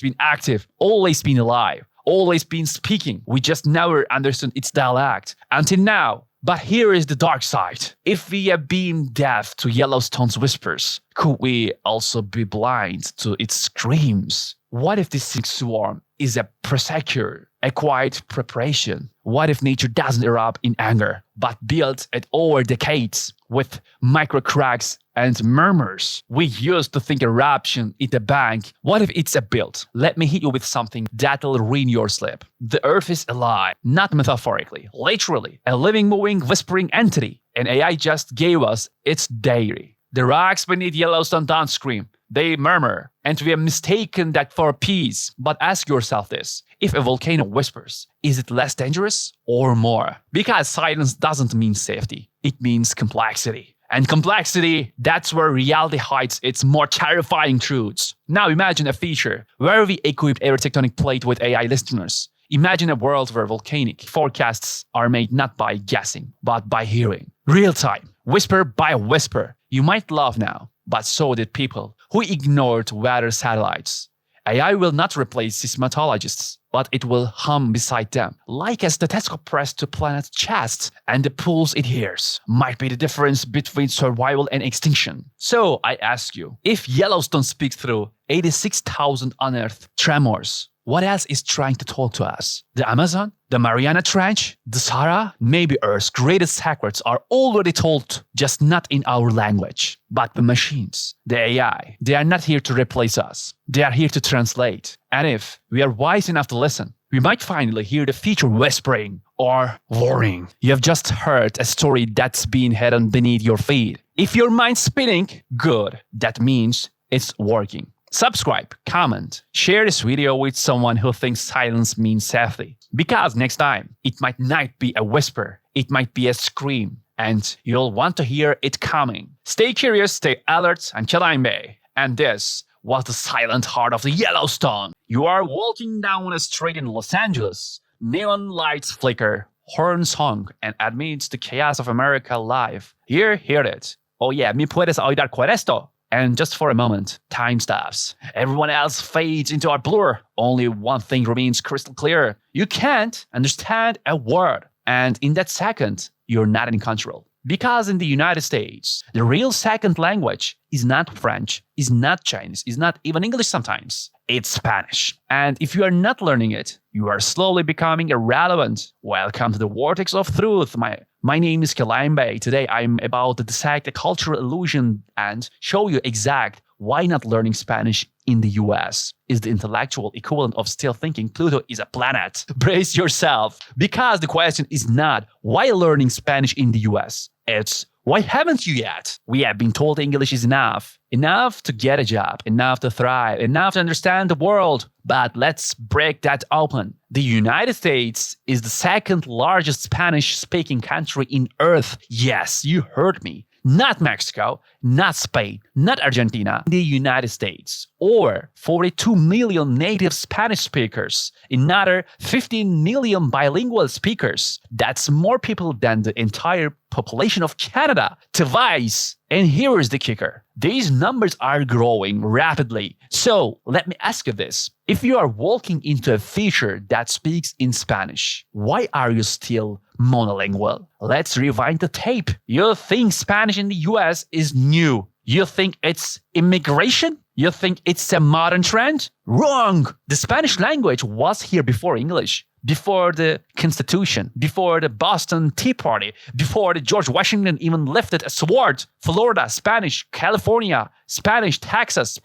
been active, always been alive, always been speaking. We just never understood its dialect until now. But here is the dark side. If we have been deaf to Yellowstone's whispers, could we also be blind to its screams? What if this swarm is a procedure, a quiet preparation? What if nature doesn't erupt in anger, but builds it over decades with micro cracks and murmurs? We used to think eruption is a bang. What if it's a build? Let me hit you with something that'll ruin your sleep. The earth is alive, not metaphorically, literally, a living, moving, whispering entity. And AI just gave us its diary. The rocks beneath Yellowstone don't scream. They murmur, and we have mistaken that for peace. But ask yourself this. If a volcano whispers, is it less dangerous or more? Because silence doesn't mean safety. It means complexity. And complexity, that's where reality hides its more terrifying truths. Now imagine a future where we equip every tectonic plate with AI listeners. Imagine a world where volcanic forecasts are made not by guessing, but by hearing. Real time, whisper by whisper. You might laugh now, but so did people who ignored weather satellites. AI will not replace seismologists, but it will hum beside them, like a stethoscope pressed to planet's chest, and the pulse it hears might be the difference between survival and extinction. So I ask you, if Yellowstone speaks through 86,000 unearthed tremors, what else is trying to talk to us? The Amazon? The Mariana Trench? The Sahara? Maybe Earth's greatest secrets are already told, just not in our language. But the machines, the AI, they are not here to replace us. They are here to translate. And if we are wise enough to listen, we might finally hear the future whispering or warning. You have just heard a story that's been hidden beneath your feet. If your mind's spinning, good. That means it's working. Subscribe, comment, share this video with someone who thinks silence means safety. Because next time, it might not be a whisper, it might be a scream, and you'll want to hear it coming. Stay curious, stay alert, I'm Kealion Bay, and this was the silent heart of the Yellowstone. You are walking down a street in Los Angeles. Neon lights flicker, horns honk, and amidst the chaos of America live. Hear it. Oh yeah, me puedes ayudar con esto. And just for a moment, time stops. Everyone else fades into a blur. Only one thing remains crystal clear. You can't understand a word. And in that second, you're not in control. Because in the United States, the real second language is not French, is not Chinese, is not even English sometimes. It's Spanish. And if you are not learning it, you are slowly becoming irrelevant. Welcome to the Vortex of Truth. My name is Kealion Bay. Today I'm about to dissect a cultural illusion and show you exact why not learning Spanish in the US is the intellectual equivalent of still thinking Pluto is a planet. Brace yourself, because the question is not why learning Spanish in the US. It's why haven't you yet? We have been told English is enough. Enough to get a job, enough to thrive, enough to understand the world. But let's break that open. The United States is the second largest Spanish-speaking country in Earth. Yes, you heard me. Not Mexico, not Spain, not Argentina, the United States. Or 42 million native Spanish speakers, another 15 million bilingual speakers. That's more people than the entire population of Canada. Twice. And here is the kicker. These numbers are growing rapidly. So let me ask you this. If you are walking into a future that speaks in Spanish, why are you still monolingual? Let's rewind the tape. You think Spanish in the US is new. You think it's immigration? You think it's a modern trend? Wrong! The Spanish language was here before English. Before the Constitution, before the Boston Tea Party, before the George Washington even lifted a sword. Florida, Spanish, California, Spanish, Texas,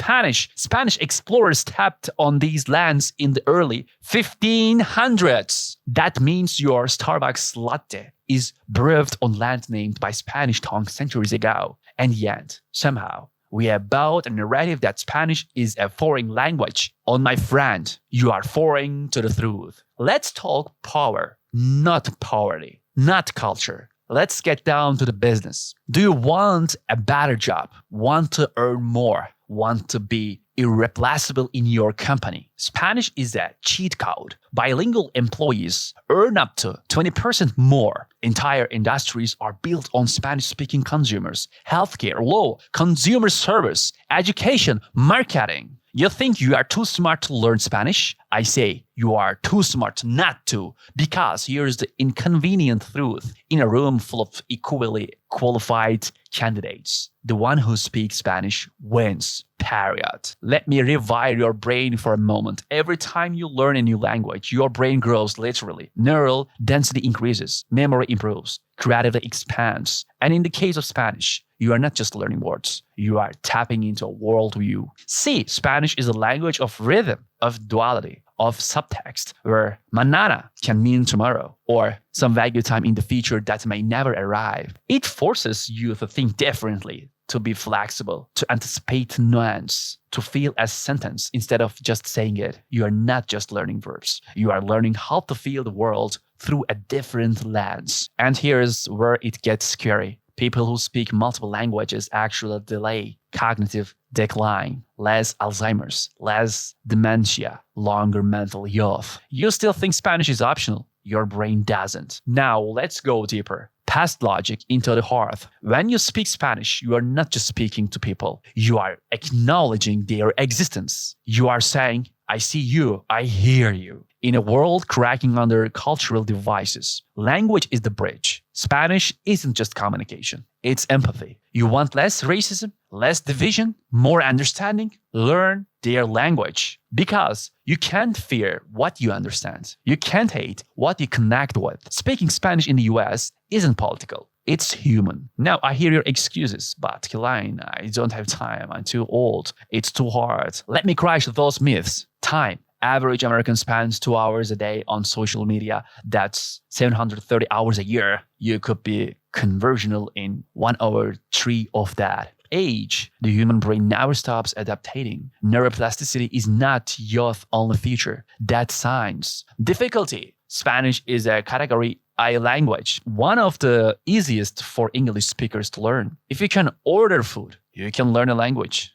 Spanish explorers tapped on these lands in the early 1500s. That means your Starbucks latte is brewed on land named by Spanish tongues centuries ago. And yet, somehow, we have bought a narrative that Spanish is a foreign language. Oh, my friend, you are foreign to the truth. Let's talk power, not poverty, not culture. Let's get down to the business. Do you want a better job? Want to earn more? Want to be irreplaceable in your company? Spanish is a cheat code. Bilingual employees earn up to 20% more. Entire industries are built on Spanish-speaking consumers. Healthcare, law, consumer service, education, marketing. You think you are too smart to learn Spanish? I say you are too smart not to, because here's the inconvenient truth. In a room full of equally qualified candidates, the one who speaks Spanish wins. Period. Let me rewire your brain for a moment. Every time you learn a new language, your brain grows literally. Neural density increases, memory improves, creativity expands. And in the case of Spanish, you are not just learning words, you are tapping into a worldview. See, Spanish is a language of rhythm, of duality, of subtext, where manana can mean tomorrow, or some vague time in the future that may never arrive. It forces you to think differently, to be flexible, to anticipate nuance, to feel a sentence instead of just saying it. You are not just learning verbs. You are learning how to feel the world through a different lens. And here's where it gets scary. People who speak multiple languages actually delay cognitive decline, less Alzheimer's, less dementia, longer mental youth. You still think Spanish is optional. Your brain doesn't. Now let's go deeper. Past logic into the heart. When you speak Spanish, you are not just speaking to people. You are acknowledging their existence. You are saying, I see you, I hear you. In a world cracking under cultural devices, language is the bridge. Spanish isn't just communication, it's empathy. You want less racism, less division, more understanding? Learn their language. Because you can't fear what you understand. You can't hate what you connect with. Speaking Spanish in the US isn't political. It's human. Now, I hear your excuses, but Kealion, I don't have time. I'm too old. It's too hard. Let me crush those myths. Time. Average American spends 2 hours a day on social media. That's 730 hours a year. You could be conversational in 1 hour, 3 of that. Age. The human brain never stops adapting. Neuroplasticity is not youth-only feature. That's science. Difficulty. Spanish is a category I language. One of the easiest for English speakers to learn. If you can order food, you can learn a language.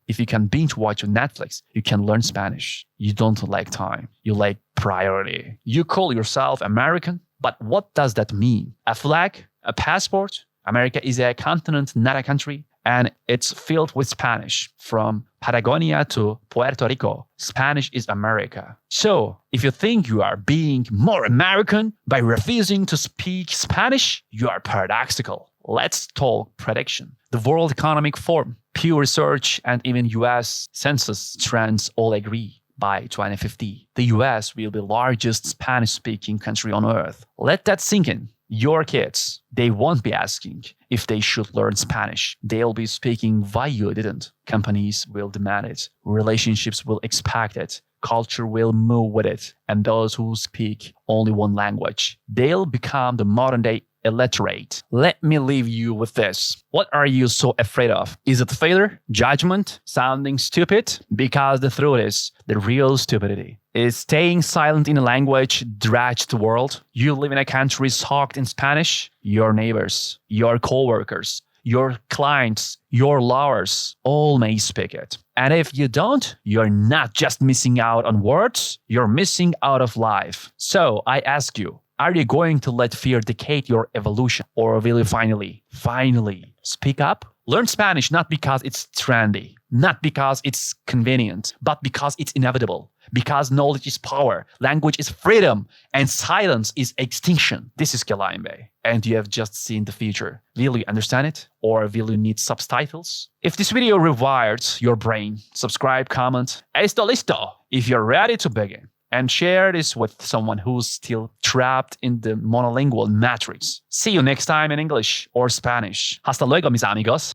If you can binge watch on Netflix, you can learn Spanish. You don't like time. You like priority. You call yourself American, but what does that mean? A flag? A passport? America is a continent, not a country, and it's filled with Spanish. From Patagonia to Puerto Rico, Spanish is America. So, if you think you are being more American by refusing to speak Spanish, you are paradoxical. Let's talk prediction. The World Economic Forum, Pew Research, and even US Census trends all agree. By 2050, the US will be the largest Spanish-speaking country on Earth. Let that sink in. Your kids, they won't be asking if they should learn Spanish. They'll be speaking why you didn't. Companies will demand it. Relationships will expect it. Culture will move with it. And those who speak only one language, they'll become the modern-day illiterate. Let me leave you with this. What are you so afraid of? Is it failure? Judgment? Sounding stupid? Because the truth is, the real stupidity is staying silent in a language dredged the world. You live in a country soaked in Spanish. Your neighbors, your co-workers, your clients, your lovers, all may speak it. And if you don't, you're not just missing out on words, you're missing out of life. So I ask you, are you going to let fear dictate your evolution? Or will you finally speak up? Learn Spanish not because it's trendy, not because it's convenient, but because it's inevitable. Because knowledge is power, language is freedom, and silence is extinction. This is Kealion Bay, and you have just seen the future. Will you understand it? Or will you need subtitles? If this video rewires your brain, subscribe, comment. Esto listo! If you're ready to begin. And share this with someone who's still trapped in the monolingual matrix. See you next time in English or Spanish. Hasta luego, mis amigos.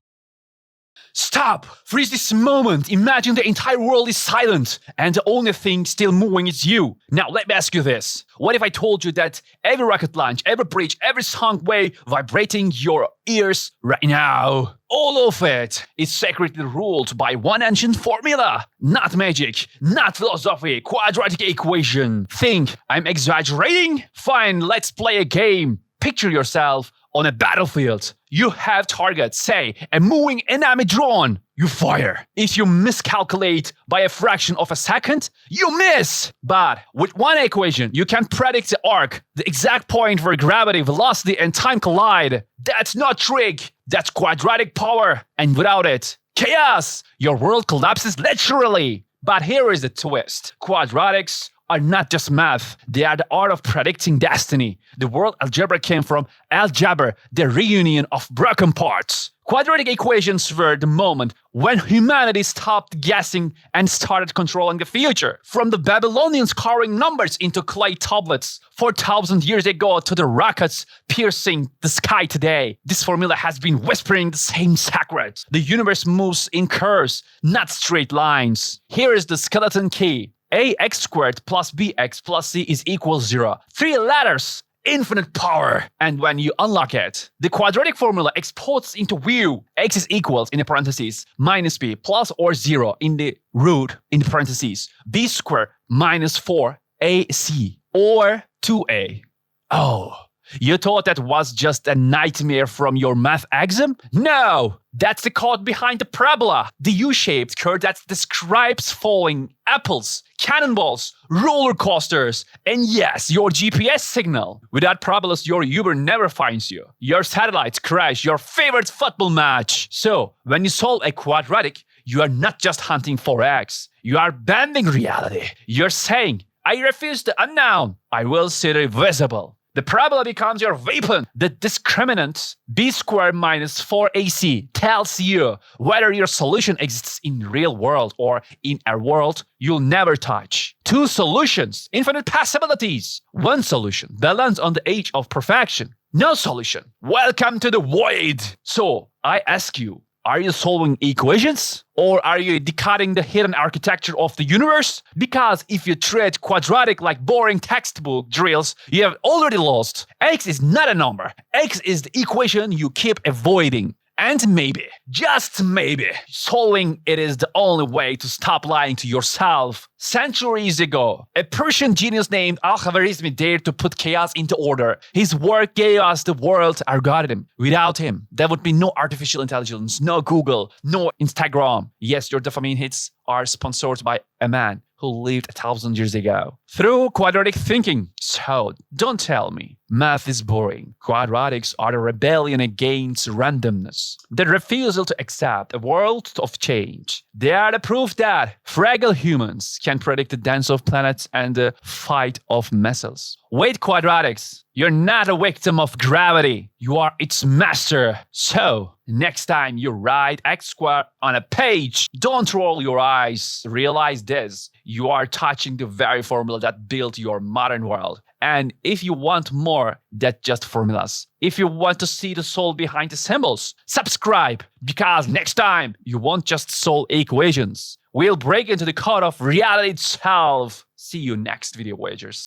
Stop! Freeze this moment! Imagine the entire world is silent and the only thing still moving is you. Now let me ask you this. What if I told you that every rocket launch, every bridge, every song wave vibrating your ears right now, all of it is secretly ruled by one ancient formula? Not magic, not philosophy, quadratic equation. Think I'm exaggerating? Fine, let's play a game. Picture yourself on a battlefield. You have targets, say, a moving enemy drone. You fire. If you miscalculate by a fraction of a second, you miss. But with one equation, you can predict the arc, the exact point where gravity, velocity, and time collide. That's not trig. That's quadratic power. And without it, chaos. Your world collapses literally. But here is the twist. Quadratics are not just math. They are the art of predicting destiny. The word algebra came from algebra, the reunion of broken parts. Quadratic equations were the moment when humanity stopped guessing and started controlling the future. From the Babylonians carving numbers into clay tablets 4,000 years ago to the rockets piercing the sky today, this formula has been whispering the same secret. The universe moves in curves, not straight lines. Here is the skeleton key. Ax squared plus bx plus c is equal 0. 3 letters, infinite power. And when you unlock it, the quadratic formula explodes into view. X is equals, in the parentheses, minus b plus or 0 in the root, in the parentheses, b squared minus 4ac or 2a. Oh, you thought that was just a nightmare from your math exam? No! That's the code behind the parabola, the U-shaped curve that describes falling apples, cannonballs, roller coasters, and yes, your GPS signal. Without parabolas, your Uber never finds you. Your satellites crash your favorite football match. So, when you solve a quadratic, you are not just hunting for X. You are bending reality. You're saying, I refuse the unknown. I will see the visible. The parabola becomes your weapon. The discriminant b squared minus 4ac tells you whether your solution exists in real world or in a world you'll never touch. 2 solutions, infinite possibilities. 1 solution, balance on the edge of perfection. No solution. Welcome to the void. So I ask you, are you solving equations? Or are you decoding the hidden architecture of the universe? Because if you treat quadratic like boring textbook drills, you have already lost. X is not a number. X is the equation you keep avoiding. And maybe, just maybe, solving it is the only way to stop lying to yourself. Centuries ago, a Persian genius named Al-Khwarizmi dared to put chaos into order. His work gave us the world algorithm. Without him, there would be no artificial intelligence, no Google, no Instagram. Yes, your dopamine hits are sponsored by a man who lived 1,000 years ago. Through quadratic thinking. So, don't tell me math is boring. Quadratics are the rebellion against randomness. The refusal to accept a world of change. They are the proof that fragile humans can predict the dance of planets and the fight of missiles. Wait, quadratics, you're not a victim of gravity. You are its master. So, next time you write x squared on a page, don't roll your eyes. Realize this. You are touching the very formula that built your modern world. And if you want more than just formulas, if you want to see the soul behind the symbols, subscribe, because next time you won't just solve equations. We'll break into the code of reality itself. See you next video, Voyagers.